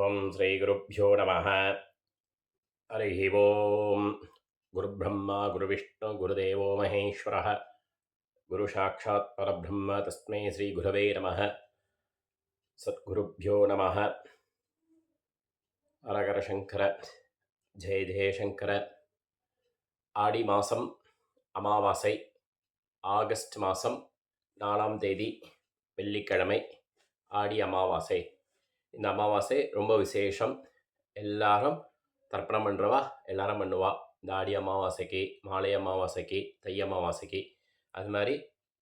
ஓம் ஸ்ரீ குருப்யோ நமः. ஹரி ஓம். குருபிரம்மா குருவிஷ்ணு குருதேவோ மகேஸ்வரः. குரு சாட்சாத் பரபிரம்ம தஸ்மை ஸ்ரீ குரவே நமः. சத்குருப்யோ நமः. ஹரஹர சங்கர, ஜெய ஜெயசங்கர. ஆடி மாதம் அமாவாசை, ஆகஸ்ட் மாதம் 4ஆம் தேதி வெள்ளிக்கிழமை, ஆடி அமாவாசை. இந்த அமாவாசை ரொம்ப விசேஷம். எல்லாரும் தர்ப்பணம் பண்ணுறவா எல்லாரும் பண்ணுவா. இந்த ஆடி அமாவாசைக்கு, மாலை அமாவாசைக்கு, தை அமாவாசைக்கு. அது மாதிரி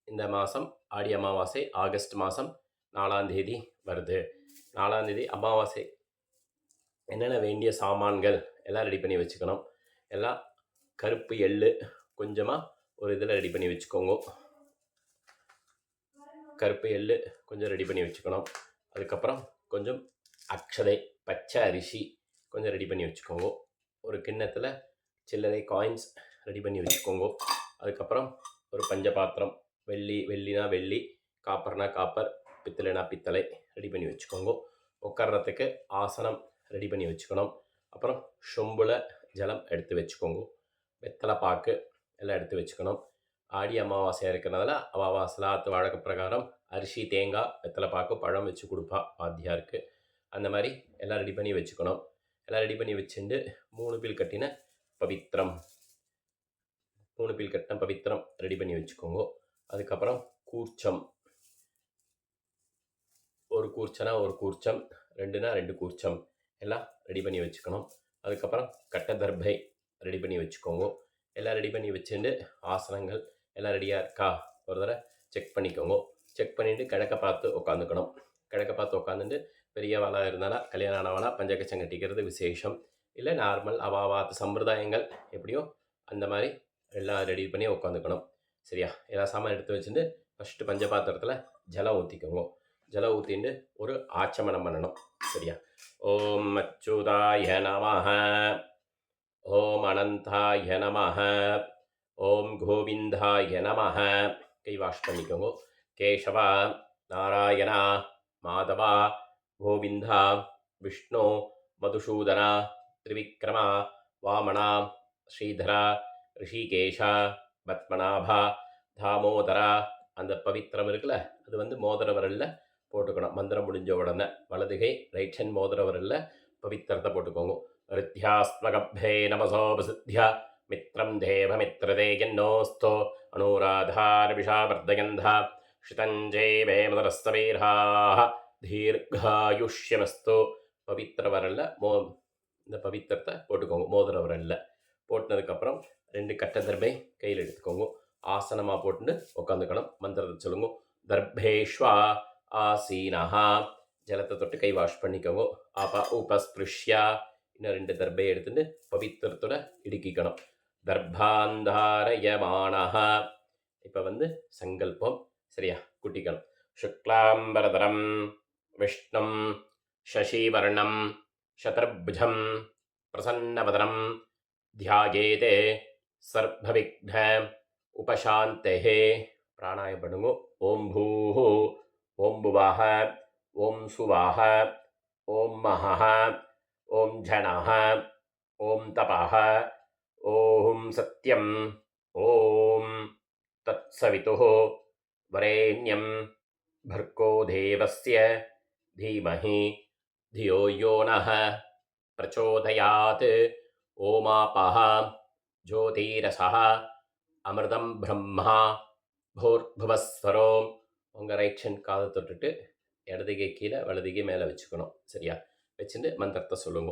இந்த மாதம் ஆடி அமாவாசை ஆகஸ்ட் மாதம் 4ஆம் தேதி வருது. 4ஆம் தேதி அமாவாசை. என்னென்ன வேண்டிய சாமான்கள் எல்லாம் ரெடி பண்ணி வச்சுக்கணும். எல்லாம் கருப்பு எள்ளு கொஞ்சமாக ஒரு இதில் ரெடி பண்ணி வச்சுக்கோங்க. கருப்பு எள்ளு கொஞ்சம் ரெடி பண்ணி வச்சுக்கணும். அதுக்கப்புறம் கொஞ்சம் அக்ஷதை, பச்சை அரிசி கொஞ்சம் ரெடி பண்ணி வச்சுக்கோங்க. ஒரு கிண்ணத்தில் சில்லறை காயின்ஸ் ரெடி பண்ணி வச்சுக்கோங்க. அதுக்கப்புறம் ஒரு பஞ்சபாத்திரம், வெள்ளினா வெள்ளி, காப்பர்னா காப்பர், பித்தளைனா பித்தளை ரெடி பண்ணி வச்சுக்கோங்க. உட்கார்றதுக்கு ஆசனம் ரெடி பண்ணி வச்சுக்கணும். அப்புறம் சொம்புல ஜலம் எடுத்து வச்சுக்கோங்க. வெத்தலை பாக்கு எல்லாம் எடுத்து வச்சுக்கணும். ஆடி அமாவாசையாக இருக்கிறதுனால அமாவாசைலாத்து வழக்க பிரகாரம் அரிசி, தேங்காய், வெத்தலை பாக்கு, பழம் வச்சு கொடுப்பா வாத்தியாருக்கு. அந்த மாதிரி எல்லாம் ரெடி பண்ணி வச்சுக்கணும். எல்லாம் ரெடி பண்ணி வச்சுட்டு 3 பீல் கட்டின பவித்திரம் ரெடி பண்ணி வச்சுக்கோங்க. அதுக்கப்புறம் கூர்ச்சம், ஒரு கூர்ச்சனா ஒரு கூர்ச்சம், 2னா 2 கூர்ச்சம் எல்லாம் ரெடி பண்ணி வச்சுக்கணும். அதுக்கப்புறம் கட்ட தர்பை ரெடி பண்ணி வச்சுக்கோங்க. எல்லாம் ரெடி பண்ணி வச்சுட்டு ஆசனங்கள் எல்லாம் ரெடியாக இருக்கா ஒரு தடவை செக் பண்ணிக்கோங்க. செக் பண்ணிவிட்டு கிழக்க பார்த்து உட்காந்துக்கணும். கிழக்க பார்த்து உட்காந்துட்டு பெரியவாளாக இருந்தாலும் கல்யாணம் ஆனவானா பஞ்சகச்சம் கட்டிக்கிறது விசேஷம். இல்லை நார்மல் அவாவாத்து சம்பிரதாயங்கள் எப்படியோ அந்த மாதிரி எல்லாம் ரெடி பண்ணி உட்காந்துக்கணும். சரியா? எல்லா சாமான் எடுத்து வச்சுட்டு ஃபஸ்ட்டு பஞ்சபாத்திரத்தில் ஜலம் ஊற்றிக்கோங்க. ஜலம் ஊற்றிட்டு ஒரு ஆச்சமனம் பண்ணணும். சரியா? ஓம் அச்சுதாய நமஹ, ஓம் அனந்தாய நமஹ, ஓம் கோவிந்தாய நமஹ. கை வாஷ் பண்ணிக்கோங்க. கேசவா, நாராயணா, மாதவா, கோவிந்தா, விஷ்ணு, மதுசூதனா, திரிவிக்ரமா, வாமனா, ஸ்ரீதரா, ரிஷிகேஷா, பத்மநாபா, தாமோதரா. அந்த பவித்திரம் இருக்குல்ல, அது வந்து மோதிர விரல்ல போட்டுக்கணும். மந்திரம் முடிஞ்ச உடனே வலதுகை ரைட் ஹேண்ட் மோதிர விரல்ல பவித்திரத்தை போட்டுக்கோங்க. ரித்யாஸ்மகப்தே நமசோபசித்யா மித்ரம் தேவமித்ரதே யன்னோஸ்தோ அனுராதாரபிஷாவர்தயந்தா ஷிதஞ்சே வேமதரஸ்தவீராः தீர்காயுஷ்யமஸ்து. பவித்திர வரல்ல இந்த பவித்திரத்தை போட்டுக்கோங்க. மோதிர வரல்ல போட்டினதுக்கப்புறம் 2 கட்ட தர்பை கையில் எடுத்துக்கோங்க. ஆசனமாக போட்டுன்னு உட்காந்துக்கணும். மந்திரத்தை சொல்லுங்க. தர்பேஷ்வா ஆசீனஹா. ஜலத்தை தொட்டு கை வாஷ் பண்ணிக்கோங்க. உபஸ்பிருஷ்யா. இன்னும் 2 தர்பையை எடுத்துட்டு பவித்திரத்தோட இடுக்கிக்கணும். தர்பாந்தாரயமானஹா. இப்போ வந்து சங்கல்பம். சரியா? குட்டிக்கணும். சுக்லாம்பரதரம் விஷ்ணும் சசிவர்ணம் சதர்புஜம் பிரசன்னவதனம் தியாயேதே சர்வவிக்ன உபசாந்தே. பிராணாயம் பண்ணுங்க. ஓம் பூஹ, ஓம் புவாஹ, ஓம் சுவாஹ, ஓம் மஹஹ, ஓம் ஜனஹ, ஓம் தபஹ, ஓம் சத்யம், ஓம் தத்சவிதுः வரேண்யம் भर्गो देवस्य धीमहि धियो यो नः प्रचोदयात्. ओमापः ज्योतिरसः அமிர்தம் பிரம்மா பூர்புவஸ்வரோ. உங்கள் ரைட் ஹேண்ட் காதை தொட்டுட்டு இடதுகை கீழே வலதுகை மேலே வச்சுக்கணும். சரியா? வச்சுட்டு மந்திரத்தை சொல்லுங்க.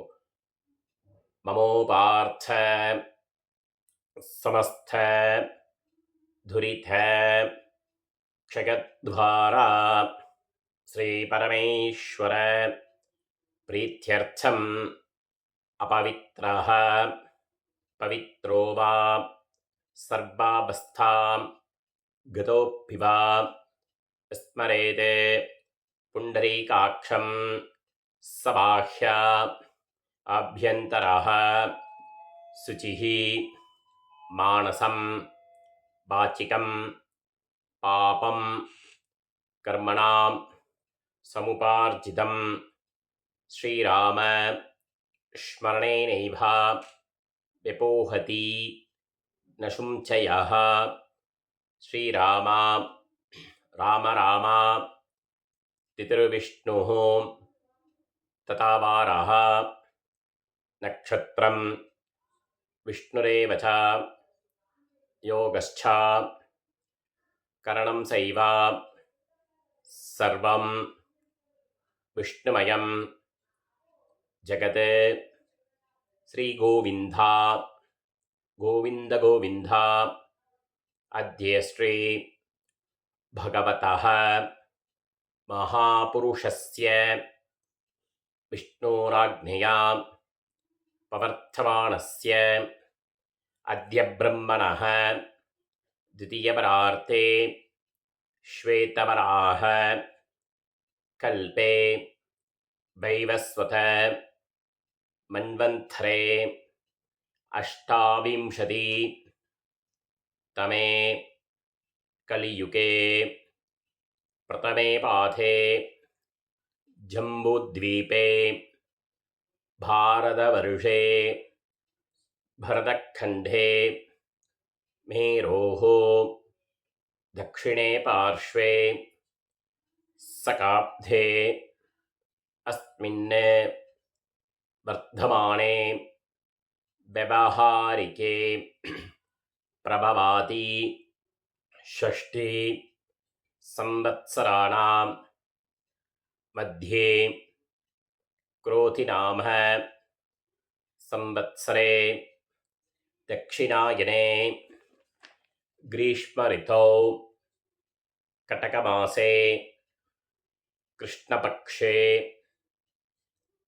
மமோபார்த்த சமஸ்த துரித க்ஷயத்வாரா ஸ்ரீ பரமேஸ்வர பிரீத்யர்த்தம் அபவித்ரஹ பவித்ரோ வா சர்வாபஸ்தாம் கதோப்பிவா ஸ்மரேதே புண்டரீகாட்சம் சபாஹ்யா ஆப்யந்தரஹ சுச்சிः மானசம் வாச்சிகம் பாபம் கர்மணாம் சமுபார்ஜிதம் ஸ்ரீராம ஸ்மரணேனைவ व्यपोहति न शुञ्चयः श्रीराम राम राम तितिर्विष्णुः तथा वारः नक्षत्रं विष्णुरेव च योगश्च करणं चैव सर्वं विष्णुमयं जगत् श्रीगोविन्द गोविन्द गोविन्द अद्य श्री भगवतः महापुरुषस्य विष्णोराज्ञया पवर्तमानस्य अद्य ब्रह्मणः द्वितीयपरार्थे श्वेतवराह कल्पे वैवस्वत मन्वन्थरे अष्टाविंशति तमे कलियुगे प्रथमे पाठे जम्बूद्वीपे भारतवर्षे भरतखण्डे मेरोः दक्षिणे पार्श्वे सकाब्धे अस्मिन् वर्धमाने व्यवहारिके प्रभवाति षष्ठी संवत्सराणां मध्ये क्रोधिनाम संवत्सरे दक्षिणायने ग्रीष्मऋतौ कटकमासे कृष्णपक्षे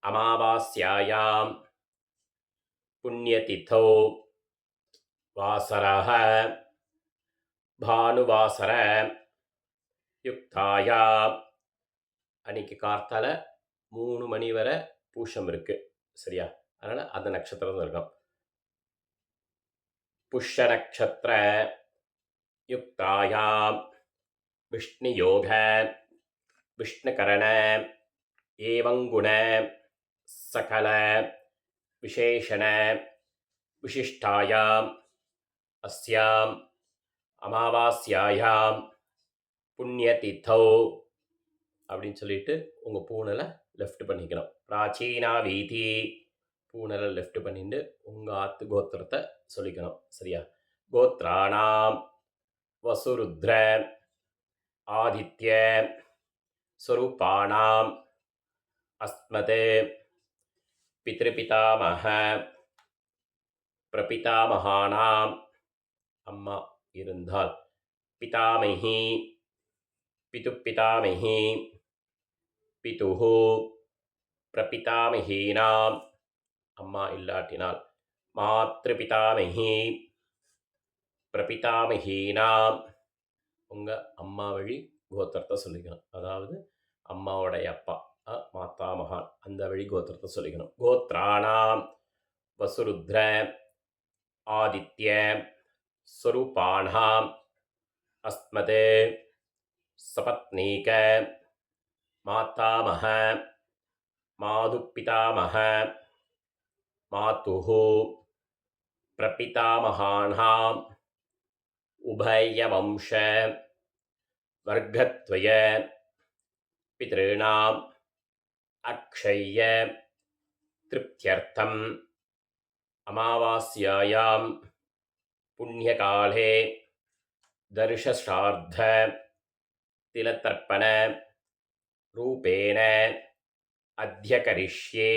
अमावास्यायां पुण्यतिथौ वासरः भानुवासर யுக்தாயா அன்னைக்கு கார்த்தால 3 மணி வரை பூஷம் இருக்கு. சரியா? அதனால அந்த நட்சத்திரம் இருக்கும். புஷ்ய நட்சத்திர யுக்தாயாம் விஷ்ணுயோக விஷ்ணுகரண ஏவங்குண சகல விசேஷண விசிஷ்டாயாம் அஸ்யாம் அமாவாஸ்யாயாம் புண்ணியதித்தௌ அப்படின்னு சொல்லிட்டு உங்கள் பூனலை லெஃப்ட் பண்ணிக்கணும். பிராச்சீனா வீதி பூனலை லெஃப்ட் பண்ணிட்டு உங்கள் ஆத்து கோத்திரத்தை சொல்லிக்கணும். சரியா? கோத்ராணாம் வசுருத்ர ஆதித்ய ஸ்வரூபாணாம் அஸ்மத் பித்ருபிதாமக பிரபிதாமகானாம் அம்மா இருந்தால் பிதாமகி பிதுப்பிதாமகி பிதுஹு பிரபிதாமகீனாம் அம்மா இல்லாட்டினால் மாத்ருபிதாமகி பிரபிதாமகீனாம் உங்கள் அம்மா வழி கோத்திரத்தை சொல்லிக்கணும். அதாவது அம்மாவோடைய அப்பா மாதாமகான் அந்த வழி கோத்திரத்தை சொல்லிக்கணும். கோத்ராணாம் வசுருத்ர ஆதித்ய ஸ்வரூபாணாம் அஸ்மத் சபத்னீக மாதாமக மாதுப்பிதாமக மாதுஹு பிரபிதாமகானாம் உபயவம்ச வர்க்கத்வய பித்ருணாம் அக்ஷய திருப்தியர்த்தம் அமாவாஸ்யாயாம் புண்ணியகாலே தர்ஷஸ்ரார்த்த திலதர்ப்பண ரூபேன அத்தியகரிஷ்யே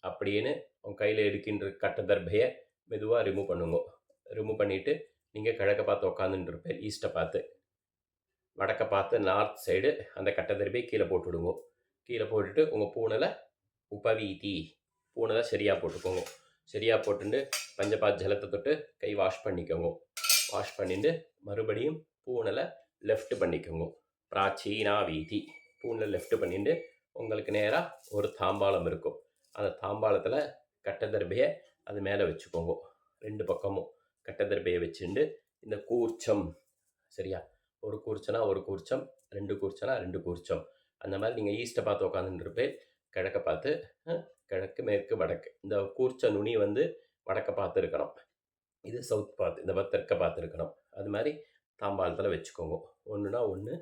அப்படின்னு உங்கள் கையில் இருக்கின்ற கட்டதர்பையை மெதுவாக ரிமூவ் பண்ணுங்க. ரிமூவ் பண்ணிவிட்டு நீங்கள் கிழக்க பார்த்து உட்காந்துட்டு இருப்பேன். ஈஸ்ட்டை பார்த்து வடக்க பார்த்து நார்த் சைடு அந்த கட்டதர்பையை கீழே போட்டுவிடுங்க. கீழே போட்டுட்டு உங்கள் பூனலை உபவீதி பூனலை சரியாக போட்டுக்கோங்க. சரியாக போட்டுட்டு பஞ்சபாத் ஜலத்தை தொட்டு கை வாஷ் பண்ணிக்கோங்க. வாஷ் பண்ணிட்டு மறுபடியும் பூனலை லெஃப்ட் பண்ணிக்கோங்க. பிராச்சீனா வீதி பூனை லெஃப்ட் பண்ணிட்டு உங்களுக்கு நேராக ஒரு தாம்பாளம் இருக்கும். அந்த தாம்பாளத்தில் கட்டதர்பையை அது மேலே வச்சுக்கோங்க. 2 பக்கமும் கட்டதர்பையை வச்சுட்டு இந்த கூர்ச்சம், சரியா? ஒரு கூர்ச்சனா ஒரு கூர்ச்சம், 2 கூர்ச்சனா 2 கூர்ச்சம், அந்த மாதிரி நீங்கள் ஈஸ்ட்டை பார்த்து உட்காந்துட்டு இருப்பேன். கிழக்க பார்த்து, கிழக்கு மேற்கு வடக்கு. இந்த கூர்ச்ச நுனி வந்து வடக்க பார்த்து இருக்கணும். இது சவுத் பார்த்து, இந்த பக்கம் தெற்க பார்த்து இருக்கணும். அது மாதிரி தாம்பாளத்தில் வச்சுக்கோங்க. 1னா 1,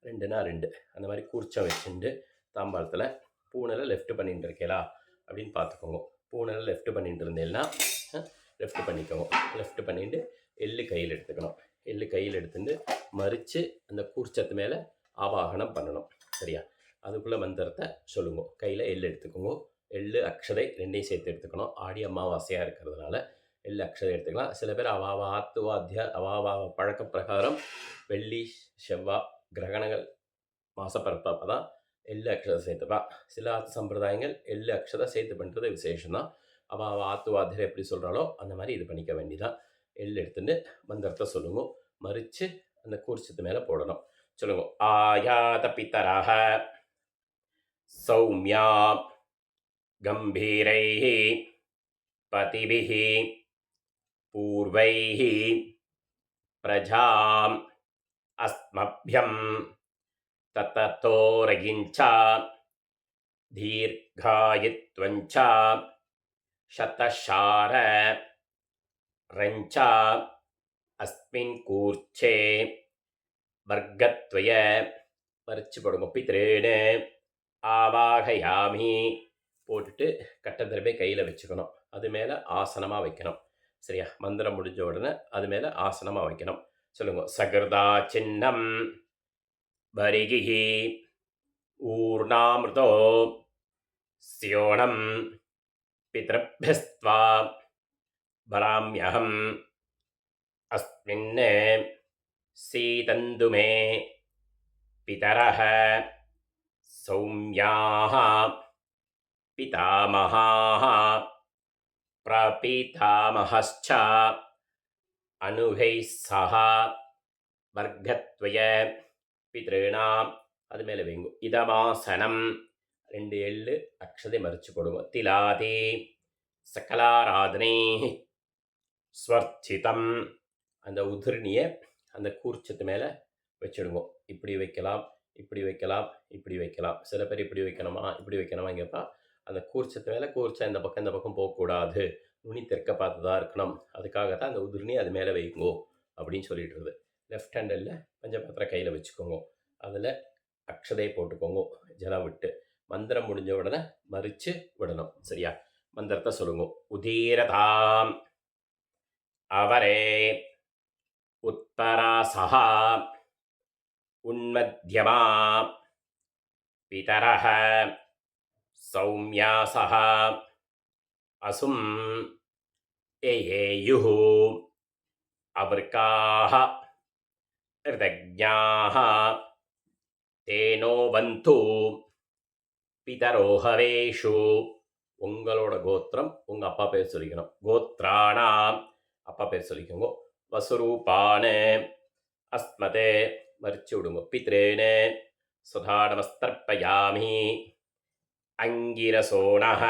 2னா 2 அந்த மாதிரி கூர்ச்சம் வச்சுட்டு தாம்பாளத்தில் பூனலை லெஃப்ட் பண்ணிட்டு இருக்கேளா அப்படின்னு பார்த்துக்கோங்க. பூனலை லெஃப்ட் பண்ணிட்டு இருந்தேன்னா லெஃப்ட் பண்ணிக்கோங்க. லெஃப்ட் பண்ணிட்டு எள்ளு கையில் எடுத்துக்கணும். எள்ளு கையில் எடுத்துட்டு மறித்து அந்த கூர்ச்சத்து மேலே ஆவாகனம் பண்ணணும். சரியா? அதுக்குள்ளே மந்திரத்தை சொல்லுங்க. கையில் எள்ளு எடுத்துக்கோங்க. எள்ளு அக்ஷதை ரெண்டையும் சேர்த்து எடுத்துக்கணும். ஆடி அமாவாசையாக இருக்கிறதுனால எள்ளு அக்ஷதை எடுத்துக்கலாம். சில பேர் அவாவா ஆத்துவாத்திய அவாவா பழக்க பிரகாரம் வெள்ளி செவ்வாய் கிரகணங்கள் மாசப்பரப்பப்போ தான் எள்ளு அக்ஷதை சேர்த்துப்பா. சில ஆத்து சம்பிரதாயங்கள் எள்ளு அக்ஷதை சேர்த்து பண்ணுறது விசேஷம்தான். அவள் ஆத்துவாத்தியர் எப்படி சொல்கிறாளோ அந்த மாதிரி இது பண்ணிக்க வேண்டிதான். எள்ளு எடுத்துட்டு மந்திரத்தை சொல்லுங்க. மறித்து அந்த கூர்ச்சத்து மேலே போடணும். சொல்லுங்க. ஆயாத பித்தராக சௌமியா கம்பீரைः பதிபிः பூர்வைः பிரஜாம் அஸ்மப்யம் தத்தோரகிஞ்ச தீர்காயித்வஞ்ச சதசார ரஞ்ச அஸ்மின் கூர்ச்சே வர்க்கத்வய மறிச்சு போடுங்க. பித்ரேனு ஆவாகயாமி போட்டுட்டு கட்டதர்பை கையில் வச்சுக்கணும். அது மேலே ஆசனமாக வைக்கணும். சரியா? மந்திரம் முடிஞ்ச உடனே அது மேலே ஆசனமாக வைக்கணும். சொல்லுங்க. சகிருதா சின்னம் பரிகிஹி ஊர்ணாமிருதோ ஸ்யோணம் பித்ருப்யஸ்த்வா பராம்யஹம் அஸ்மின் சீதந்துமே பிதரஹ சௌம்யாஹ பிதாமஹாஹ பிரபிதாமஹஸ்ச அனுகைः சஹ வர்க்கத்வய பித்ருணாம் அது மேலே வைங்க. இதமாசனம் 2 எள்ளு அக்ஷதை மறிச்சு போடுங்க. திலாதி சகலாராதனை ஸ்வர்ச்சிதம் அந்த உதிரணியை அந்த கூர்ச்சத்து மேலே வச்சுடுங்க. இப்படி வைக்கலாம், இப்படி வைக்கலாம், இப்படி வைக்கலாம். சில பேர் இப்படி வைக்கணுமா இப்படி வைக்கணுமா கேட்பா. அந்த கூர்ச்சத்து மேலே கூர்ச்சம் இந்த பக்கம் போகக்கூடாது, நுனி தெற்க பார்த்து தான் இருக்கணும். அதுக்காக தான் அந்த உதிரணி அது மேலே வைங்கோ அப்படின்னு சொல்லிட்டு இருக்குது. லெஃப்ட் ஹேண்டில் பஞ்சபாத்திரம் கையில் வச்சுக்கோங்க. அதில் அக்ஷதை போட்டுக்கோங்க ஜலம் விட்டு. மந்திரம் முடிஞ்ச உடனே மறித்து விடணும். சரியா? மந்திரத்தை சொல்லுங்க. உதீரதாம் அவரே உத்பராசஹ உன்மத்யமா பிதரஹ சௌம்யாசஹ அசும் ஏயுः அவர்காஹ ரிதஜ்ஞாஹ தேனோ வந்து பிதரோஹவேஷு. உங்களோட கோத்திரம் உங்கள் அப்பா பேர் சொல்லிக்கணும். கோத்ராணாம் அப்பா பேர் சொல்லிக்கோங்க. வசுரூபானே அஸ்மதே மறிச்சு விடுங்க. பித்ரேனே சுதானமஸ்தர்ப்பயாமி அங்கிரசோணஹ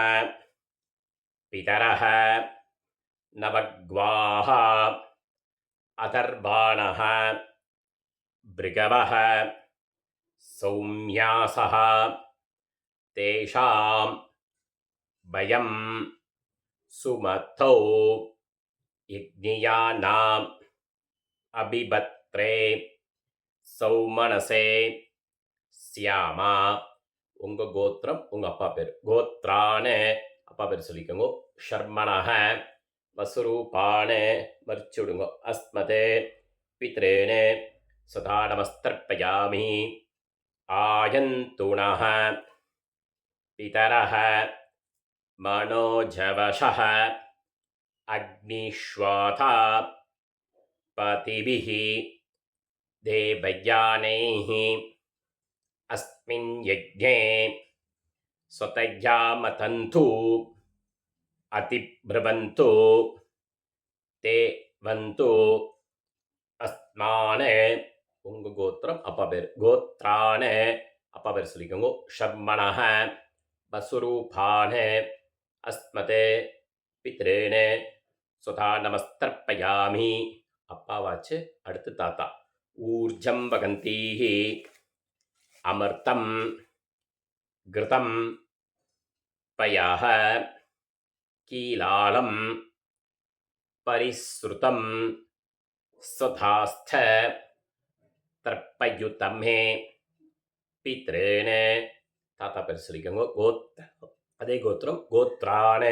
பிதரஹ நவக்வாஹ அதர்பாணஹ பிருகவஹ சௌம்யாசஹ தேஷாம் பயம் சுமத்தௌ யக்ஞயானாம் அபிபத்ரே சௌமனசே சியாமா. உங்கள் கோத்திரம் உங்கள் அப்பா பேர். கோத்ரானே அப்பா பேர் சொல்லிக்கோங்க. ஷர்மணஹ வசுரூபானே மறிச்சு விடுங்க. அஸ்மதே பித்ரேனே சதா நமஸ்தர்ப்பயாமி ஆயந்துணஹ பிதரஹ மனோஜவஷஹ அக்னிஷ்வாதா பதிபிः தேவயானைः அஸ்மின் யஜ்ஞே ஸ்வதயாமதந்து அதிப்ருவந்து தே வந்து அஸ்மானே. உங்கள் கோத்திரம் அப்பா பேர். கோத்ரானே அப்பா பேர் சொல்லிக்கோங்க. ஷர்மணஹ வசுரூபானே அஸ்மதே பித்ரேனே சுதா நமஸ்தர்ப்பயாமி. அப்பாவாச்சு, அடுத்து தாத்தா. ஊர்ஜம் வகந்தீஹி அமர்த்தம் கிருதம் पयः कीलालं परिसृतं स्वधास्थ तर्पयुतमे पितॄन् தாத்தா பேர் சொல்லிக்கோங்க. அதே கோத்திரம். கோத்ரான்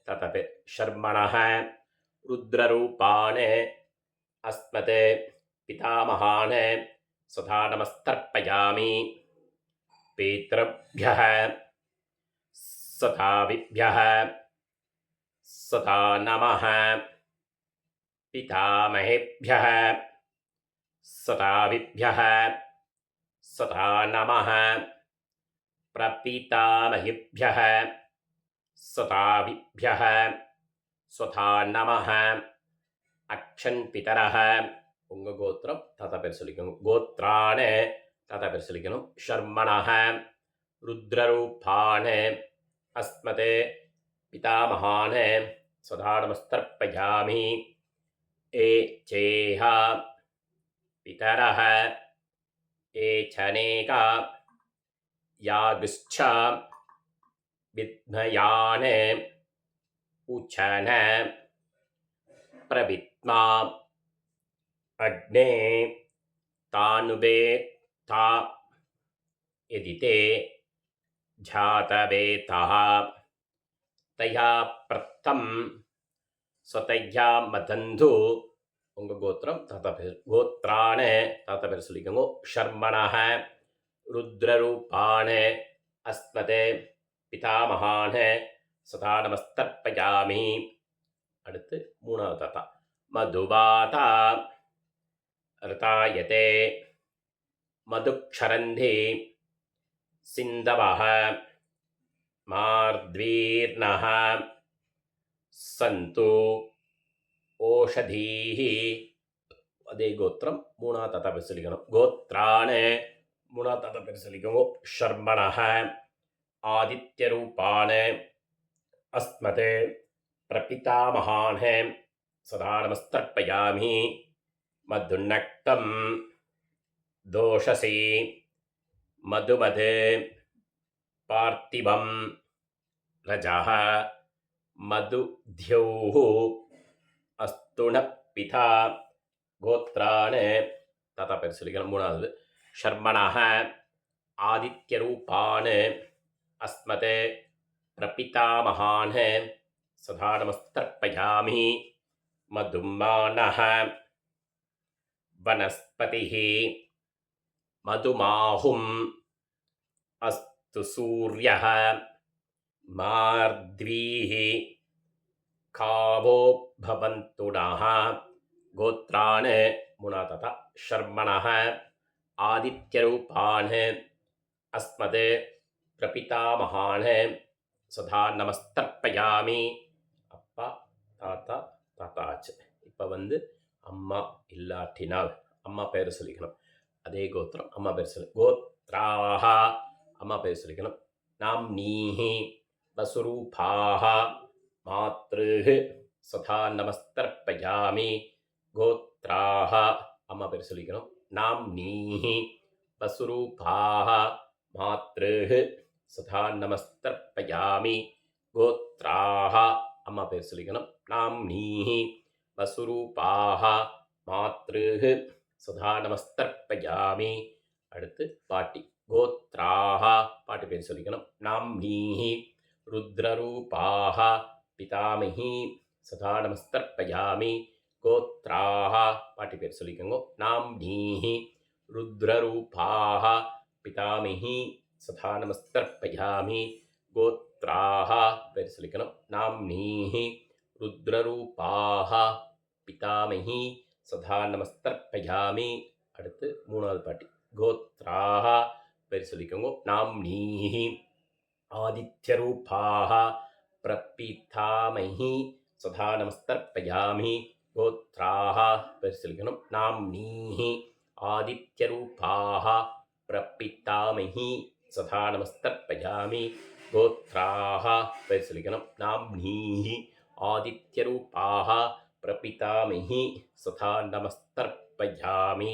தாத்தா பேர். ஷர்மணः ருத்ரரூபான் அஸ்மத் பிதாமகான் சதா நமஸ்தர்ப்பயாமி பித்ருभ्यः சதாவிभ्यः சதா நமः பிதாமகேभ्यः சதாவிभ्यः சதா நமः பிரபிதாமகேभ्यः சதாவிभ्यः சதா நமः அக்ஷன் பிதரः. உங்க கோத்திரம் தாத்தா பேர் சொல்லிக்கணும். கோத்ரான் தாத்தா பேர் சொல்லிக்கணும். ஷர்மணः ருத்ரரூபான் அஸ்மத் பிதாமகான் சதா நமஸ்தர்ப்பயாமி ஏச்சேஹ பிதரः ஏச்சனேகா யாகுஷ்ச வித்மயான் உச்சன பிரவித்மா அக்னே தானுபேதா எதிதே ஜாதவேதः தயா பிரத்தம் ஸ்வதயா மதந்து. உங்க கோத்திரம் தாத்தா பேர். கோத்ரான் தாத்தா பேர் சொல்லிக்கோங்க. ஷர்மணः ருத்ரரூபான் அஸ்மத் பிதாமகான் சதா நமஸ்தர்ப்பயாமி. அடுத்து மூணாவது தாத்தா. மதுவாதா ரிதாயதே மதுக்ஷரந்தி சிந்தவः மார்த்வீர்ணः சந்து ஓஷதீः. அதே கோத்திரம். மூணாவது தாத்தா பேர் சொல்லிக்கணும். கோத்ரான் மூணாவது தாத்தா பேர் சொல்லிக்கோங்க. ஷர்மணः ஆதித்யரூபான் அஸ்மத் பிரபிதாமகான் சதா நமஸ்தர்ப்பயாமி மதுநக்தம் தோஷசி மதுமத் பார்த்திபம் ரஜः மதுத்யௌः அஸ்துணப்பிதா. கோத்ரான் தாத்தா பேர் சொல்லிக்கணும். மூணாவது. ஷர்மணः ஆதித்யரூபான் அஸ்மத் பிரபிதாமகான் சதா நமஸ்தர்ப்பயாமி மதுமானः வனஸ்பதிः மதுமாஹும் அஸ்து சூர்யः மார்த்வீः காவோ பவந்து நः. கோத்ரான் மூணாவது தாத்தா. ஷர்மணः ஆதித்யரூபான் அஸ்மத் பிரபிதாமகான் சதா நமஸ்தர்ப்பயாமி. அப்பா தாத்தா தாத்தா ஆச்சு. இப்போ அம்மா இல்லாட்டினால் அம்மா பேர் சொல்லிக்கணும். அதே கோத்திரம். அம்மா பேர் சொல்லி. கோத்ராஹ அம்மா பேர் சொல்லிக்கணும். நாம்னீஹி வசுரூபாஹ மாத்ருஹ் சதா நமஸ்தர்ப்பயாமி. கோத்ராஹ அம்மா பேர் சொல்லிக்கணும். நாம்னீஹி வசுரூபாஹ மாத்ருஹ் சதா நமஸ்தர்ப்பயாமி. கோத்ராஹ அம்மா பேர் சொல்லிக்கணும். நாம்னீஹி வசுரூபாஹ மாத்ருஹ் சதா நமஸ்தர்ப்பயாமி. அடுத்து பாட்டி. கோத்ராஹ பாட்டி பேர் சொல்லிக்கணும். நாம்னீஹி ருத்ரரூபாஹ பிதாமகி சதா நமஸ்தர்ப்பயாமி. கோத்ராஹ பாட்டி பேர் சொல்லிக்கோங்க. நாம்னீஹி ருத்ரரூபாஹ பிதாமகி சதா நமஸ்தர்ப்பயாமி. கோத்ராஹ பேர் சொல்லிக்கணும். நாம்னீஹி ருத்ரரூபாஹ பிதாமகி சதா நமஸ்தர்ப்பயாமி. அடுத்து மூணாவது பாட்டி. கோத்ராஹ பேர் சொல்லிக்கோங்க. நாம்னீஹி ஆதித்யரூபாஹ பிரபிதாமகி சதா நமஸ்தர்ப்பயாமி. கோத்ராஹ பேர் சொல்லிக்கணும். நாம்னீஹி ஆதித்யரூபாஹ பிரபிதாமகி சதா நமஸ்தர்ப்பயாமி. கோத்ராஹ பேர் சொல்லிக்கணும். நாம்னீஹி ஆதித்யரூபாஹ பிரபிதாமகி சதா நமஸ்தர்ப்பயாமி.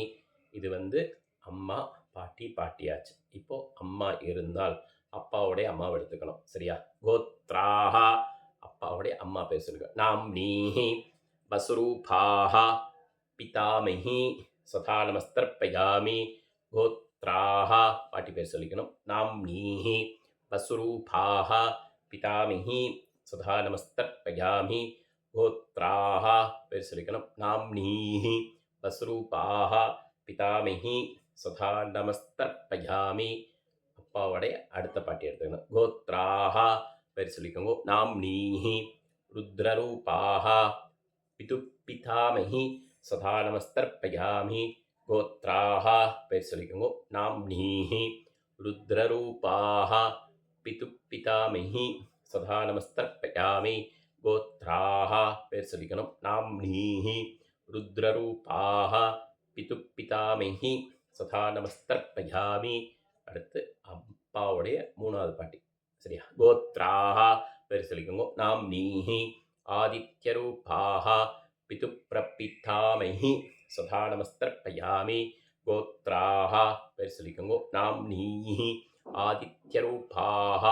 இது அம்மா பாட்டி பாட்டியாச்சு. இப்போ அம்மா இருந்தால் அப்பாவுடைய அம்மாவை எடுத்துக்கணும். சரியா? கோத்ராஹ அப்பாவுடைய அம்மா பேர் சொல்லுங்க. நாம்னீஹி வசுரூபாஹ பிதாமஹி சதா நமஸ்தர்ப்பயாமி. கோத்ராஹ பாட்டி பேர் சொல்லிக்கணும். நாம்னீஹி வசுரூபாஹ பிதாமஹி சதா நமஸ்தர்ப்பயாமி. கோத்ராஹ பேர் சொல்லிக்கணும். நாம்னீஹி வசுரூபாஹ பிதாமஹி சதா நமஸ்தர்ப்பயாமி. அப்பாவுடைய அடுத்த பாட்டி எடுத்துக்கணும். கோத்ராஹ பேர் சொல்லிக்கோங்க. நாம்னீஹி ருத்ரரூபாஹ பிதாமஹி சதா நமஸ்தர்ப்பயாமி. கோத்ராஹ பேர் சொல்லிக்கோங்க. நாம்னீஹி ருத்ரரூபாஹ பிதாமஹி சதா நமஸ்தர்ப்பயாமி. கோத்ராஹ பேர் சொல்லிக்கணும். நாம்னீஹி ருத்ரரூபாஹ பிதாமஹி சதா நமஸ்தர்ப்பயாமி. அடுத்து அப்பாவுடைய மூணாவது பாட்டி. சரியா? கோத்ராஹ பேர் சொல்லிக்கோங்க. நாம்னீஹி ஆதித்யரூபாஹ பிதாமஹி சதா நமஸ்தர்ப்பயாமி. கோத்ராஹ பேர் சொல்லிக்கோங்க. நாம்னீஹி ஆதித்யரூபாஹ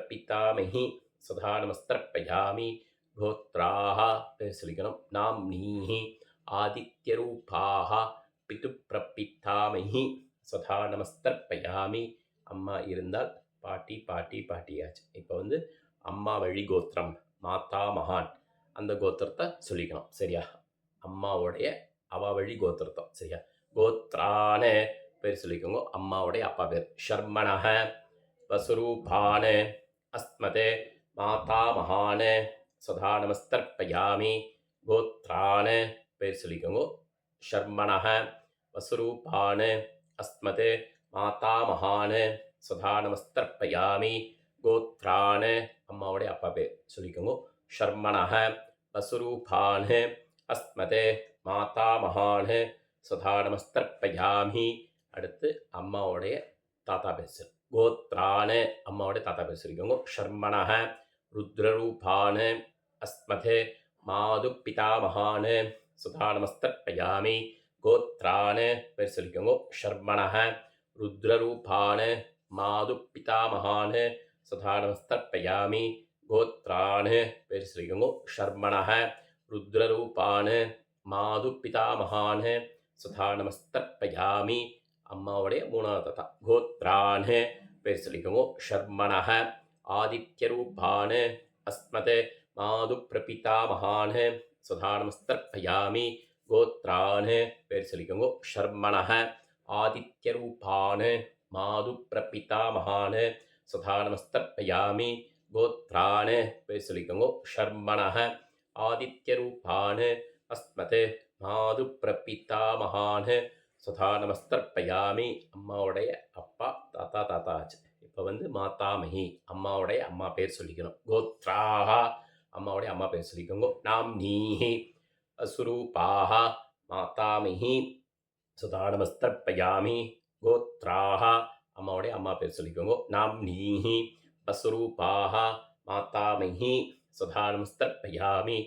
பிதாமஹி சதா நமஸ்தர்ப்பயாமி. கோத்ராஹ பேர் சொல்லிக்கணும். நாம்னீஹி ஆதித்யரூபாஹ பிதாமஹி சதா நமஸ்தர்ப்பயாமி. அம்மா இருந்தால் பாட்டி பாட்டி பாட்டியாச்சு. இப்போ அம்மா வழி கோத்திரம் மாதா மகான் அந்த கோத்திரத்தை சொல்லிக்கணும். சரியா? அம்மாவுடைய அவ வழி கோத்திரத்தை. சரியா? கோத்ரான பேர் சொல்லிக்கோங்க. அம்மாவுடைய அப்பா பேர் ஷர்மணஹ வசுரூபான அஸ்மதே மாதா மகான சதா நமஸ்தர்ப்பயாமி. கோத்ரான பேர் சொல்லிக்கோங்க. ஷர்மணஹ வசுரூபான அஸ்மதே மாதா மகான சதா நமஸ்தர்ப்பயாமி. கோத்ரான அம்மாவுடைய அப்பா பேர் சொல்லிக்கோங்க. ஷர்மணஹ வசுரூபான அஸ்மதே மாதா மகான சதா நமஸ்தர்ப்பயாமி. அடுத்து அம்மாவுடைய தாத்தா பேர். கோத்ரான அம்மாவுடைய தாத்தா பேர் சொல்லிக்கோங்க. ஷர்மணஹ ருத்ரரூபான அஸ்மதே மாது பிதாமகான சதா நமஸ்தர்ப்பயாமி. கோத்ரான பேர் சொல்லிக்கோங்க. ஷர்மணஹ ருத்ரரூபான மாது பிதாமகான சதா நமஸ்தர்ப்பயாமி. கோத்ரான பேர் சொல்லிக்கோங்க. ஷர்மணஹ ருத்ரரூபான மாது பிதாமகான சதா நமஸ்தர்ப்பயாமி. அம்மாவுடைய மூணாவது தாத்தா. கோத்ரான பேர் சொல்லிக்கோங்க. ஷர்மணஹ ஆதித்யரூபான அஸ்மதே மாது பிரபிதாமகான சதா நமஸ்தர்ப்பயாமி. கோத்ரான பேர் சொல்லிக்கோங்க. ஷர்மணஹ ஆதித்யரூபான மாது பிரபிதாமகான சதா நமஸ்தர்ப்பயாமி. கோத்ரான பேர் சொல்லிக்கோங்க. ஷர்மணஹ ஆதித்யரூபான அஸ்மதே மாது பிரபிதாமகான சதா நமஸ்தர்ப்பயாமி. அம்மாவுடைய அப்பா தாத்தா தாத்தா ஆச்சு. இப்போ மாதாமஹி அம்மாவுடைய அம்மா பேர் சொல்லிக்கணும். கோத்ராஹ அம்மாவுடைய அம்மா பேர் சொல்லிக்கோங்க. நாம்னீஹி அசுரூபாஹ மாதாமஹி சதா நமஸ்தர்ப்பயாமி. கோத்ராஹ அம்மாவுடைய அம்மா பேர் சொல்லிக்கோங்க. நாம்னீஹி வசுரூபாஹ மாதாமஹி சதா நமஸ்தர்ப்பயாமி.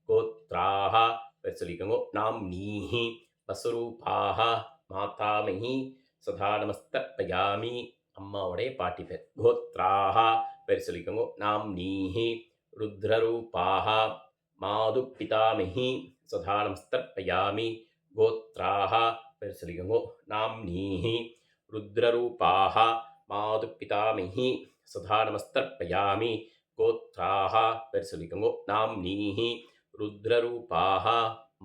கோத்ராஹ பேர் சொல்லிக்கோங்க. நாம்னீஹி வசுரூபாஹ மாதாமஹி சதா நமஸ்தர்ப்பயாமி. அம்மாவுடைய பாட்டி பேர். கோத்ராஹ பேர் சொல்லிக்கோங்க. நாம்னீஹி ருத்ரரூபாஹ மாது பிதாமஹி சதா நமஸ்தர்ப்பயாமி. கோத்ராஹ பேர் சொல்லிக்கோங்க. நாம்னீஹி ருத்ரரூபாஹ மாது பிதாமஹி சதா நமஸ்தர்ப்பயாமி. கோத்ராஹ பேர் சொல்லிக்கோங்க. நாம்னீஹி ருத்ரரூபாஹ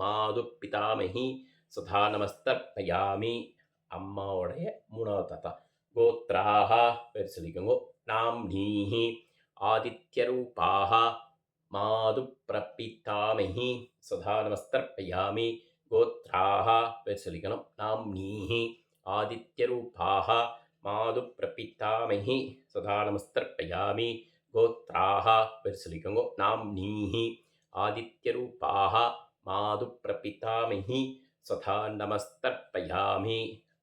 மாது பிதாமஹி சதா நமஸ்தர்ப்பயாமி. அம்மாவுடைய மூணாவது தாத்தா. கோத்ராஹ பேர் சொல்லிக்கோங்க. நாம்னீஹி ஆதித்யரூபாஹ மாது பிரபிதாமஹி சதா நமஸ்தர்ப்பயாமி. கோத்ராஹ பேர் சொல்லிக்கணும். நாம்னீஹி ஆதித்யரூபாஹ மாது பிரபிதாமஹி சதா நமஸ்தர்ப்பயாமி. கோத்ராஹ பேர் சொல்லிக்கோங்க. நாம்னீஹி ஆதித்யரூபாஹ மாது பிரபிதாமஹி சதா நமஸ்தர்ப்பயாமி.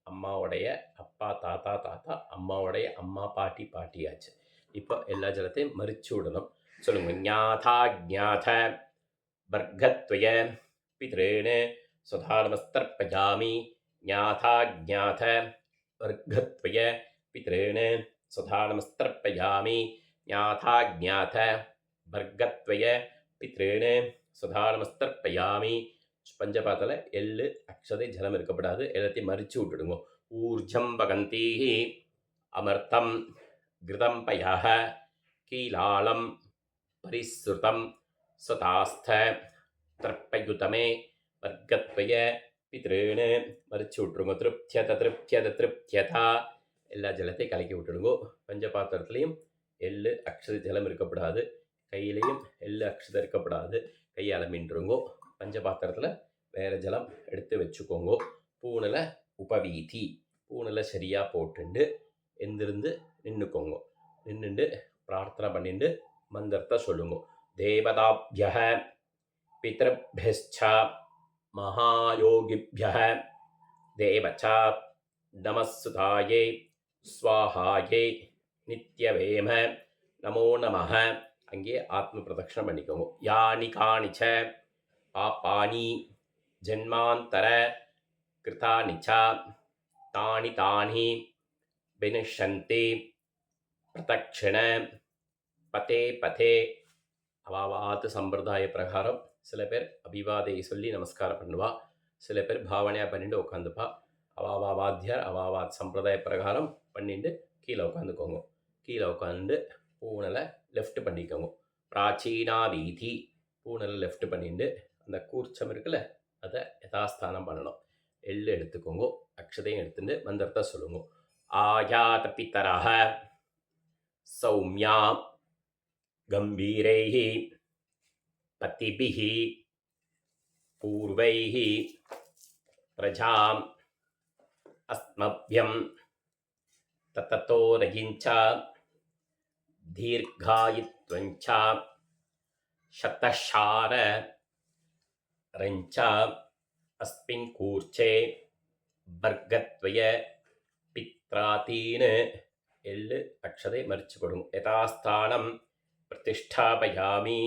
அம்மாவுடைய அப்பா தாத்தா தாத்தா, அம்மாவுடைய அம்மா பாட்டி பாட்டியாச்சு. இப்போ எல்லா ஜலத்தையும் மறிச்சு விடணும். சொல்லுங்க. ஞாதா ஜாத வர்க்கத்வய பித்ரேணே சதா நமஸ்தர்ப்பயாமி. ஞாதா ஜாத வர்க்கத்வய பித்ரேணே சுதா நமஸ்தர்ப்பயாமி ஞாதா ஜ்ஞாத வர்க்கத்வய பித்ருன்னு சுதா நமஸ்தர்ப்பயாமி. பஞ்சபாத்தில் எள்ளு அக்ஷதை ஜலம் இருக்கப்படாது, எல்லாத்தையும் மறித்து விட்டுடுங்க. ஊர்ஜம் பகந்தீஹி அமர்த்தம் கிருதம் பயாக கீலாளம் பரிஸ்ருதம் சுதாஸ்த தர்ப்பயுதமே வர்க்கத்வய பித்ருன்னு மறிச்சு விட்டுருங்க. திருப்தியதா எல்லா ஜலத்தையும் கலக்கி விட்டுடுங்க. பஞ்சபாத்திரத்துலேயும் எள்ளு அக்ஷத ஜலம் இருக்கப்படாது, கையிலையும் எள்ளு அக்ஷதை இருக்கப்படாது, கையால் மீண்டுருங்கோ. பஞ்சபாத்திரத்தில் வேறு ஜலம் எடுத்து வச்சுக்கோங்க. பூனில் உபவீதி, பூனில் சரியாக போட்டுண்டு எந்திருந்து நின்றுக்கோங்க. நின்றுண்டு பிரார்த்தனை பண்ணிட்டு மந்திரத்தை சொல்லுங்க. தேவதாப்யஹ பித்ருப்யஸ்ச மகாயோகிப்யஹ தேவச்ச நமஸ்சுதாயே ஸ்வாஹாயே நித்யவேம நமோ நமஹ. அங்கே ஆத்ம பிரதட்சணம் பண்ணிக்கோங்க. யானி காணிச்ச பாப்பானி ஜன்மாந்தர கிருதானிச்ச தானி தானி வினிஷந்தி பிரதட்சிண பதே பதே. அவாவாத்து சம்பிரதாய பிரகாரம் சில பேர் அபிவாதையை சொல்லி நமஸ்காரம் பண்ணுவா, சில பேர் பாவனையாக பண்ணிட்டு உட்காந்துப்பா. அவாவா வாத்தியார் அவாவாத் சம்பிரதாய பிரகாரம் பண்ணிட்டு கீழே உட்காந்துக்கோங்க. கீழே உட்காந்து பூனலை லெஃப்ட் பண்ணிக்கோங்க. பிராச்சீனா வீதி, பூனலை லெஃப்ட் பண்ணிட்டு அந்த கூர்ச்சம் இருக்குல்ல அதை யதாஸ்தானம் பண்ணணும். எள்ளு எடுத்துக்கோங்க, அக்ஷதையும் எடுத்துட்டு மந்திரத்தை சொல்லுங்க. ஆயாத பித்தரஹ சௌமியா கம்பீரைஹி பத்திபிஹி பூர்வைஹி பிரஜாம் அஸ்மப்யம் தத்தோ ரகிஞ்ச தீர்காயித்வஞ்ச சதஷார ரஞ்ச அஸ்மின் கூர்ச்சே வர்க்கத்வய பித்ராதீன். எள்ளு அக்ஷதை மறிச்சு கொடுங்க. யதாஸ்தானம் பிரதிஷ்டாபயாமி.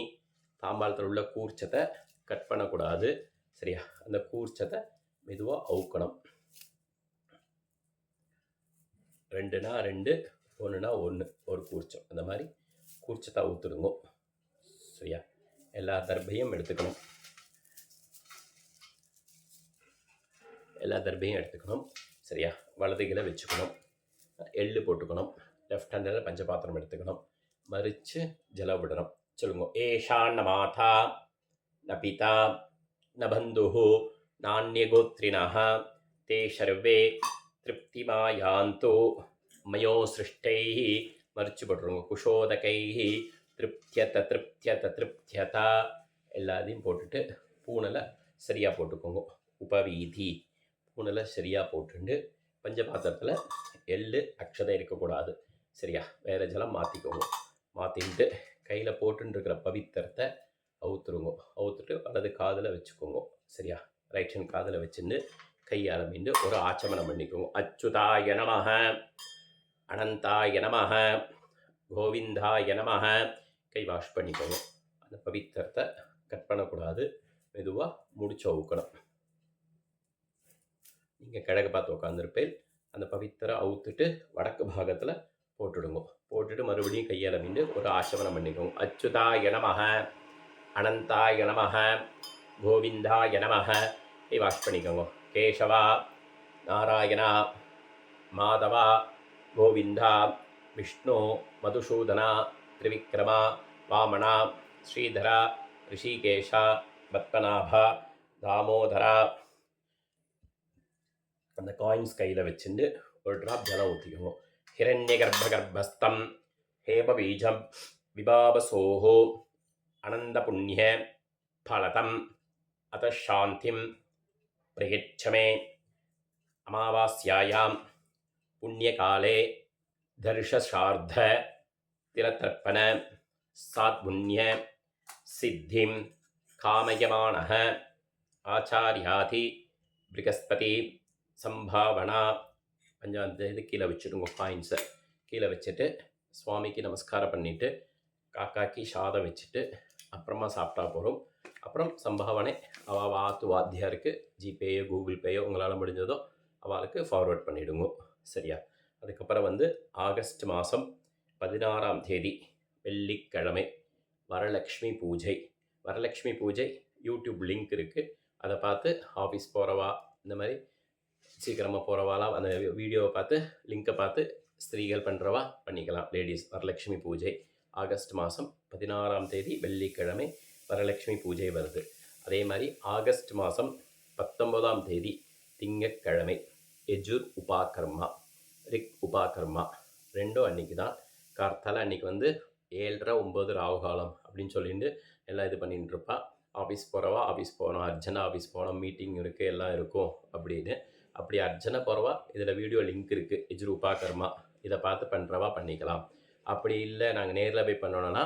தாம்பாளத்தில் உள்ள கூர்ச்சத்தை கட் பண்ணக்கூடாது, சரியா? அந்த கூர்ச்சத்தை மெதுவாக அவுக்கணும். 2னா 2, 1னா 1 ஒரு கூர்ச்சம். அந்த மாதிரி கூர்ச்சத்தை அவுத்துடுங்க, சரியா? எல்லா தர்பையும் எடுத்துக்கணும், சரியா? வலது கீழே வச்சுக்கணும். எள்ளு போட்டுக்கணும். லெஃப்ட் ஹேண்டில் பஞ்சபாத்திரம் எடுத்துக்கணும். மறித்து ஜலம் விடணும். சொல்லுங்க. ஏஷான்ன மாதா ந பிதா ந பந்துஹு நானியகோத்ரிணः தே சர்வே திருப்திமாயாந்தோ மயோ சிருஷ்டைஹ. மறிச்சு போட்டுருங்க. குஷோதகைஹ திருப்தியதா எல்லாத்தையும் போட்டுட்டு பூனலை சரியாக போட்டுக்கோங்க. உபவீதி, பூனலை சரியாக போட்டுண்டு பஞ்சபாத்திரத்தில் எள்ளு அக்ஷதை இருக்கக்கூடாது, சரியா? வேறு ஜலம் மாற்றிக்கோங்க. மாற்றிட்டு கையில் போட்டுருக்கிற பவித்திரத்தை அவுத்துருங்க. அவுத்துட்டு வலது காதில் வச்சுக்கோங்க, சரியா? ரைட் ஹேண்ட் காதில் வச்சுட்டு கையால் மீண்டு ஒரு ஆச்சமனம் பண்ணிக்கோங்க. அச்சுதாய நமஹ, அனந்தாய நமஹ, கோவிந்தாய நமஹ. கை வாஷ் பண்ணிக்கோங்க. அந்த பவித்திரத்தை கட் பண்ணக்கூடாது, மெதுவாக முடிச்சு அவுக்கணும். நீங்கள் கிழக்கு பார்த்து உட்காந்துருப்பேன். அந்த பவித்திர அவுத்துட்டு வடக்கு பாகத்தில் போட்டுடுங்க. போட்டுட்டு மறுபடியும் கையால் மீண்டு ஒரு ஆச்சமனம் பண்ணிக்கோங்க. அச்சுதாய நமஹ, அனந்தாய நமஹ, கோவிந்தாய நமஹ. கை வாஷ் பண்ணிக்கோங்க. கேசவா, நாராயணா, மாதவா, கோவிந்தா, விஷ்ணு, மதுசூதனா, திரிவிக்ரமா, வாமனா, ஸ்ரீதரா, ரிஷிகேஷா, பத்மநாபா, தாமோதரா. அந்த காயின்ஸ் கையில் வச்சுட்டு ஒரு ட்ராப் ஜலம் ஊற்றிக்கோங்க. ஹிரண்யகர்ப்பகர்ப்பஸ்தம் ஹேமபீஜம் விபாவசோஹோ அனந்தபுண்ணிய பலதம் அத சாந்திம் பிரயச்சமே. அமாவாஸ்யாயாம் புண்ணியகாலே தர்ஷசார்த்த திலதர்ப்பண சாத்புண்ணிய சித்திம் காமயமானः ஆச்சாரியாதி ப்ரகஸ்பதி சம்பாவனா. இது கீழே வச்சுடுங்க. காயின்ஸை கீழே வச்சுட்டு சுவாமிக்கு நமஸ்காரம் பண்ணிவிட்டு காக்காக்கி சாதம் வச்சுட்டு அப்புறமா சாப்பிட்டா போகிறோம். அப்புறம் சம்பாவனை வாத்து வாத்தியாருக்கு ஜிபேயோ கூகுள் பேயோ உங்களால் முடிஞ்சதோ அவளுக்கு ஃபார்வர்ட் பண்ணிவிடுங்க, சரியா? அதுக்கப்புறம் வந்து ஆகஸ்ட் மாதம் 16ஆம் தேதி வெள்ளிக்கிழமை வரலக்ஷ்மி பூஜை. வரலக்ஷ்மி பூஜை யூடியூப் லிங்க் இருக்குது, அதை பார்த்து ஆஃபீஸ் போகிறவா இந்த மாதிரி சீக்கிரமாக போகிறவாலாம் அந்த வீடியோவை பார்த்து லிங்கை பார்த்து ஸ்திரீகள் பண்ணுறவா பண்ணிக்கலாம். லேடிஸ் வரலக்ஷ்மி பூஜை ஆகஸ்ட் மாதம் 16ஆம் தேதி வெள்ளிக்கிழமை வரலக்ஷ்மி பூஜை வருது. அதே மாதிரி ஆகஸ்ட் மாதம் 19ஆம் தேதி திங்கட்கிழமை யஜுர் உபாகர்மா, ரிக் உபாகர்மா ரெண்டும் அன்றைக்கி தான். கார்த்தால அன்றைக்கி வந்து 7:30-9 ராகுகாலம் அப்படின்னு சொல்லிட்டு எல்லாம் இது பண்ணிட்டு இருப்பா. ஆஃபீஸ் போகிறவா ஆஃபீஸ் போகணும், அர்ஜென்ட் ஆஃபீஸ் போகணும், மீட்டிங் இருக்குது, எல்லாம் இருக்கும் அப்படின்னு. அப்படி அர்ஜென்ட்டாக போகிறவா இதில் வீடியோ லிங்க் இருக்குது, யஜுர் உபாகர்மா, இதை பார்த்து பண்ணுறவா பண்ணிக்கலாம். அப்படி இல்லை நாங்கள் நேரில் போய் பண்ணணும்னா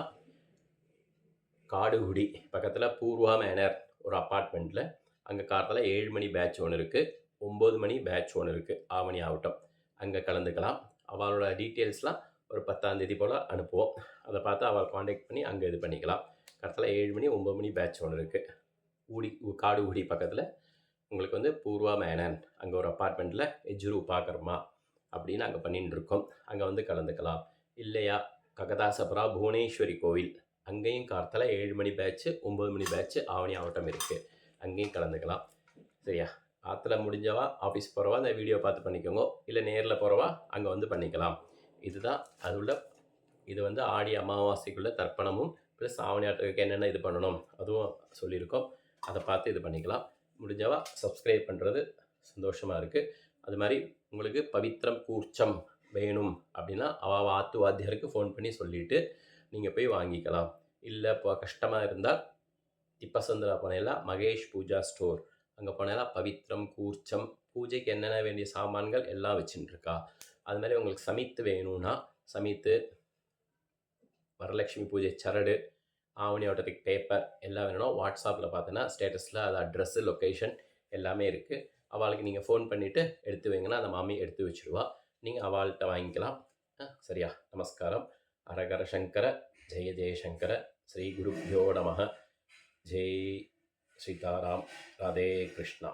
காடுகுடி பக்கத்தில் பூர்வா மேனர் ஒரு அப்பார்ட்மெண்ட்டில் அங்கே காலத்தில் 7 மணி பேட்ச் ஒன்று இருக்குது, 9 மணி பேட்ச் ஒன்று இருக்குது, ஆவணி ஆகட்டும், அங்கே கலந்துக்கலாம். அவளோட டீட்டெயில்ஸ்லாம் ஒரு 10ஆம் தேதி போல் அனுப்புவோம். அதை பார்த்து அவள் காண்டாக்ட் பண்ணி அங்கே இது பண்ணிக்கலாம். கரெக்டாக 7 மணி 9 மணி பேட்ச் ஒன்று இருக்குது. காடுகுடி பக்கத்தில் உங்களுக்கு வந்து பூர்வா மேனன் அங்கே ஒரு அப்பார்ட்மெண்ட்டில் யஜுர் உபாகர்மா அப்படின்னு அங்கே பண்ணிட்டு இருக்கோம். அங்கே வந்து கலந்துக்கலாம். இல்லையா ககதாசபுரா புவனேஸ்வரி கோவில், அங்கேயும் கார்த்தால 7 மணி பேட்ச்சு 9 மணி பேட்ச்சு ஆவணி ஆவட்டம் இருக்குது, அங்கேயும் கலந்துக்கலாம். சரியா, ஆற்றுல முடிஞ்சவா ஆஃபீஸ் போகிறவா அந்த வீடியோ பார்த்து பண்ணிக்கோங்க, இல்லை நேரில் போகிறவா அங்கே வந்து பண்ணிக்கலாம். இதுதான் அது உள்ள. இது வந்து ஆடி அமாவாசைக்குள்ளே தர்ப்பணமும் ப்ளஸ் ஆவணி ஆட்டுக்கு என்னென்ன இது பண்ணணும் அதுவும் சொல்லியிருக்கோம். அதை பார்த்து இது பண்ணிக்கலாம். முடிஞ்சவா சப்ஸ்கிரைப் பண்ணுறது சந்தோஷமாக இருக்குது. அது மாதிரி உங்களுக்கு பவித்ரம் கூர்ச்சம் வேணும் அப்படின்னா அவள் ஆத்து வாத்தியாருக்கு ஃபோன் பண்ணி சொல்லிவிட்டு நீங்கள் போய் வாங்கிக்கலாம். இல்லை இப்போ கஷ்டமாக இருந்தால் திப்பசந்திரா போனேலாம் மகேஷ் பூஜா ஸ்டோர் அங்கே போனேலாம் பவித்ரம் கூர்ச்சம் பூஜைக்கு என்னென்ன வேண்டிய சாமான்கள் எல்லாம் வச்சுட்டுருக்கா. அது மாதிரி உங்களுக்கு சமித்து வேணும்னா சமித்து, வரலட்சுமி பூஜை சரடு, ஆவணி ஆவட்டத்துக்கு பேப்பர் எல்லாம் வேணும்னா வாட்ஸ்அப்பில் பார்த்தோன்னா ஸ்டேட்டஸில் அது அட்ரெஸ்ஸு லொக்கேஷன் எல்லாமே இருக்குது. அவளுக்கு நீங்கள் ஃபோன் பண்ணிவிட்டு எடுத்து வைங்கன்னா அந்த மாமி எடுத்து வச்சுருவா, நீங்கள் அவள்கிட்ட வாங்கிக்கலாம். சரியா, நமஸ்காரம். அரகர சங்கர ஜெய ஜெயசங்கர ஸ்ரீ குருப்யோ நமः. ஜெய் சீதாராம். ராதே கிருஷ்ணா.